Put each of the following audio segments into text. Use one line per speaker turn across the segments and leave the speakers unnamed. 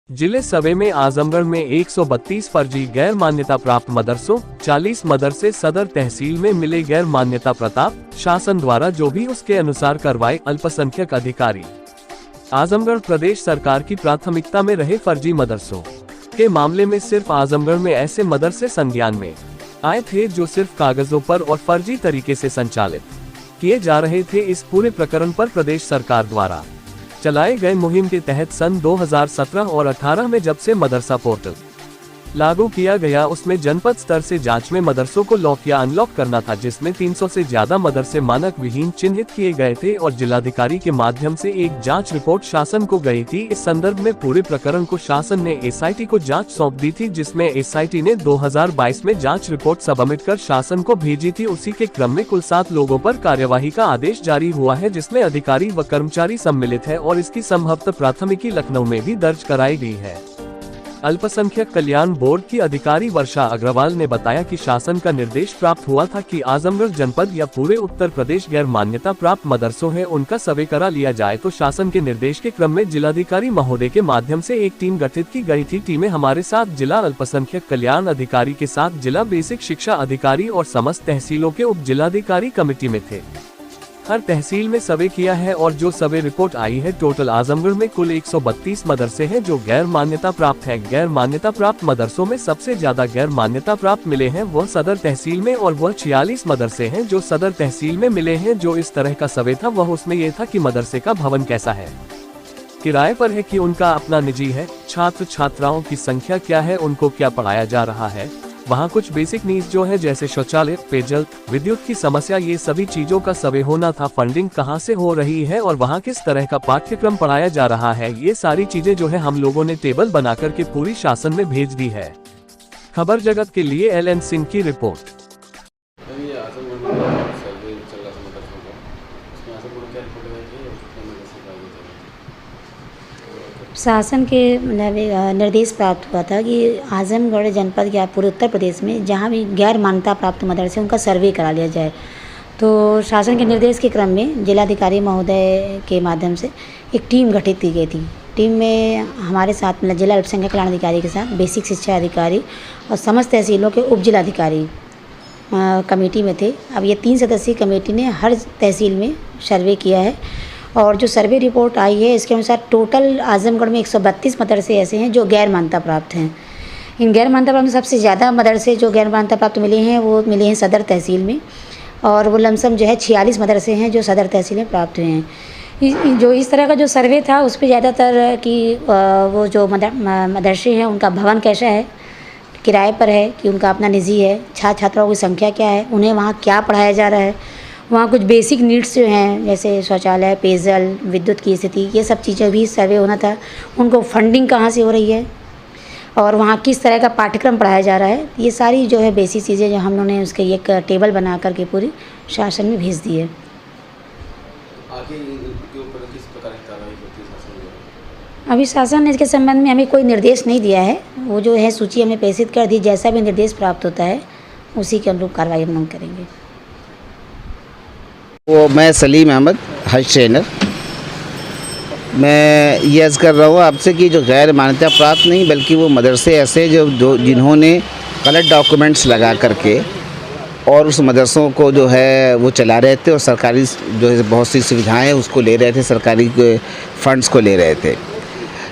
जिले सवे में आजमगढ़ में 132 फर्जी गैर मान्यता प्राप्त मदरसों, 40 मदरसे सदर तहसील में मिले गैर मान्यता प्रताप, शासन द्वारा जो भी उसके अनुसार करवाए अल्पसंख्यक अधिकारी। आजमगढ़ प्रदेश सरकार की प्राथमिकता में रहे फर्जी मदरसों के मामले में सिर्फ आजमगढ़ में ऐसे मदरसे संज्ञान में आए थे जो सिर्फ कागजों पर और फर्जी तरीके से संचालित किए जा रहे थे। इस पूरे प्रकरण पर प्रदेश सरकार द्वारा चलाए गए मुहिम के तहत सन 2017 और 18 में जब से मदरसा पोर्टल लागू किया गया, उसमें जनपद स्तर से जांच में मदरसों को लॉक या अनलॉक करना था, जिसमें 300 से ज्यादा मदरसे मानक विहीन चिन्हित किए गए थे और जिलाधिकारी के माध्यम से एक जांच रिपोर्ट शासन को गई थी। इस संदर्भ में पूरे प्रकरण को शासन ने एसआईटी को जांच सौंप दी थी, जिसमें एसआईटी ने 2022 में जांच रिपोर्ट सबमिट कर शासन को भेजी थी। उसी के क्रम में कुल 7 लोगों पर कार्यवाही का आदेश जारी हुआ है, जिसमें अधिकारी व कर्मचारी सम्मिलित है और इसकी संभवतः प्राथमिकी लखनऊ में भी दर्ज कराई गई है। अल्पसंख्यक कल्याण बोर्ड की अधिकारी वर्षा अग्रवाल ने बताया कि शासन का निर्देश प्राप्त हुआ था कि आजमगढ़ जनपद या पूरे उत्तर प्रदेश गैर मान्यता प्राप्त मदरसों है उनका सर्वे करा लिया जाए। तो शासन के निर्देश के क्रम में जिलाधिकारी महोदय के माध्यम से एक टीम गठित की गई थी। टीमें हमारे साथ जिला अल्पसंख्यक कल्याण अधिकारी के साथ जिला बेसिक शिक्षा अधिकारी और समस्त तहसीलों के उप जिलाधिकारी कमेटी में थे। हर तहसील में सर्वे किया है और जो सर्वे रिपोर्ट आई है, टोटल आजमगढ़ में कुल 132 मदरसे हैं जो गैर मान्यता प्राप्त है। गैर मान्यता प्राप्त मदरसों में सबसे ज्यादा गैर मान्यता प्राप्त मिले हैं वह सदर तहसील में और वह 46 मदरसे हैं जो सदर तहसील में मिले हैं। जो इस तरह का सर्वे था वह उसमें यह था कि मदरसे का भवन कैसा है, किराए पर है कि उनका अपना निजी है, छात्र छात्राओं की संख्या क्या है, उनको क्या पढ़ाया जा रहा है, वहाँ कुछ बेसिक नीड्स जो है जैसे शौचालय, पेयजल, विद्युत की समस्या, ये सभी चीजों का सर्वे होना था। फंडिंग कहाँ से हो रही है और वहाँ किस तरह का पाठ्यक्रम पढ़ाया जा रहा है, ये सारी चीजें जो है हम लोगों ने टेबल बना करके पूरी शासन में भेज दी है। खबर जगत के लिए LN सिंह की रिपोर्ट।
शासन के निर्देश प्राप्त हुआ था कि आजमगढ़ जनपद या पूरे उत्तर प्रदेश में जहाँ भी गैर मान्यता प्राप्त मदरसे उनका सर्वे करा लिया जाए। तो शासन के निर्देश के क्रम में जिलाधिकारी महोदय के माध्यम से एक टीम गठित की गई थी। टीम में हमारे साथ मतलब जिला अल्पसंख्यक कल्याण अधिकारी के साथ बेसिक शिक्षा अधिकारी और समस्त तहसीलों के उप जिलाधिकारी कमेटी में थे। अब ये 3 सदस्यीय कमेटी ने हर तहसील में सर्वे किया है और जो सर्वे रिपोर्ट आई है इसके अनुसार टोटल आजमगढ़ में 132 मदरसे ऐसे हैं जो गैर मान्यता प्राप्त हैं। इन गैर मान्यता प्राप्त में सबसे ज़्यादा मदरसे जो गैर मान्यता प्राप्त मिले हैं वो मिले हैं सदर तहसील में और वो लमसम जो है 46 मदरसे हैं जो सदर तहसील में प्राप्त हुए हैं। जो इस तरह का जो सर्वे था उस पर ज़्यादातर कि वो जो मदरसे हैं उनका भवन कैसा है, किराए पर है कि उनका अपना निजी है, छात्र छात्राओं की संख्या क्या है, उन्हें वहाँ क्या पढ़ाया जा रहा है, वहाँ कुछ बेसिक नीड्स जो हैं जैसे शौचालय, पेयजल, विद्युत की स्थिति, ये सब चीज़ें भी सर्वे होना था। उनको फंडिंग कहाँ से हो रही है और वहाँ किस तरह का पाठ्यक्रम पढ़ाया जा रहा है, ये सारी जो है बेसिक चीज़ें जो हम लोगों ने उसके एक टेबल बना करके पूरी शासन में भेज दी है।
आगे के ऊपर किस प्रकार की कार्रवाई होती है शासन द्वारा?
अभी शासन ने इसके संबंध में हमें कोई निर्देश नहीं दिया है, वो जो है सूची हमें प्रेषित कर दी, जैसा भी निर्देश प्राप्त होता है उसी के अनुरूप कार्रवाई हम लोग करेंगे।
वो मैं सलीम अहमद, हज ट्रेनर। मैं ये अर्ज़ कर रहा हूँ आपसे कि जो गैर मान्यता प्राप्त नहीं बल्कि वो मदरसे ऐसे जो जिन्होंने गलत डॉक्यूमेंट्स लगा करके और उस मदरसों को जो है वो चला रहे थे और सरकारी जो है बहुत सी सुविधाएं उसको ले रहे थे, सरकारी फंड्स को ले रहे थे।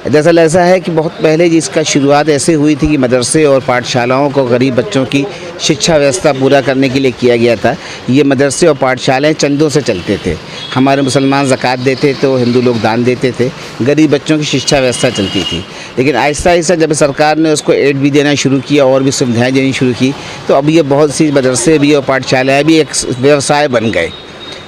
दरअसल ऐसा है कि बहुत पहले जिसका शुरुआत ऐसे हुई थी कि मदरसे और पाठशालाओं को गरीब बच्चों की शिक्षा व्यवस्था पूरा करने के लिए किया गया था। ये मदरसे और पाठशालाएं चंदों से चलते थे। हमारे मुसलमान ज़कात देते तो हिंदू लोग दान देते थे, गरीब बच्चों की शिक्षा व्यवस्था चलती थी। लेकिन आहिस्ता आहिस्ता जब सरकार ने उसको एड भी देना शुरू किया और भी सुविधाएँ देनी शुरू की तो अब ये बहुत सी मदरसे भी और पाठशालाएँ भी एक व्यवसाय बन गए,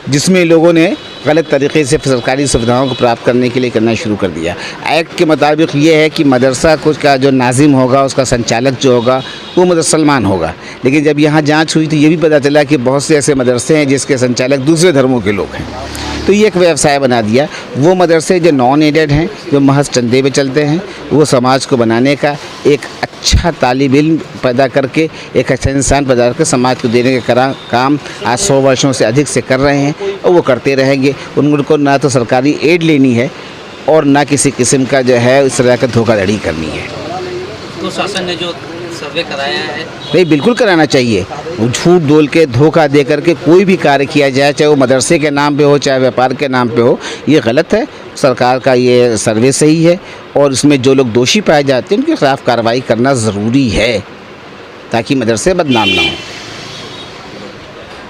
जिसमें लोगों ने गलत तरीके से सरकारी सुविधाओं को प्राप्त करने के लिए करना शुरू कर दिया। एक्ट के मुताबिक ये है कि मदरसा कुछ का जो नाजिम होगा, उसका संचालक जो होगा वो मुसलमान होगा। लेकिन जब यहाँ जांच हुई तो ये भी पता चला कि बहुत से ऐसे मदरसे हैं जिसके संचालक दूसरे धर्मों के लोग हैं, तो ये एक व्यवसाय बना दिया। वो मदरसे जो नॉन एडेड हैं, जो महज चंदे पे चलते हैं, वो समाज को बनाने का एक अच्छा तालिब इल्म पैदा करके एक अच्छा इंसान पैदा करके समाज को देने का काम आज 100 वर्षों से अधिक से कर रहे हैं और वो करते रहेंगे। उनको ना तो सरकारी एड लेनी है और ना किसी किस्म का जो है इस तरह का धोखाधड़ी करनी है।
तो शासन ने जो सर्वे कराया है,
नहीं, बिल्कुल कराना चाहिए। झूठ बोल के धोखा दे करके कोई भी कार्य किया जाए, चाहे वो मदरसे के नाम पे हो चाहे व्यापार के नाम पे हो, ये गलत है। सरकार का ये सर्वे सही है और इसमें जो लोग दोषी पाए जाते हैं उनके खिलाफ़ कार्रवाई करना ज़रूरी है ताकि मदरसे बदनाम ना हो।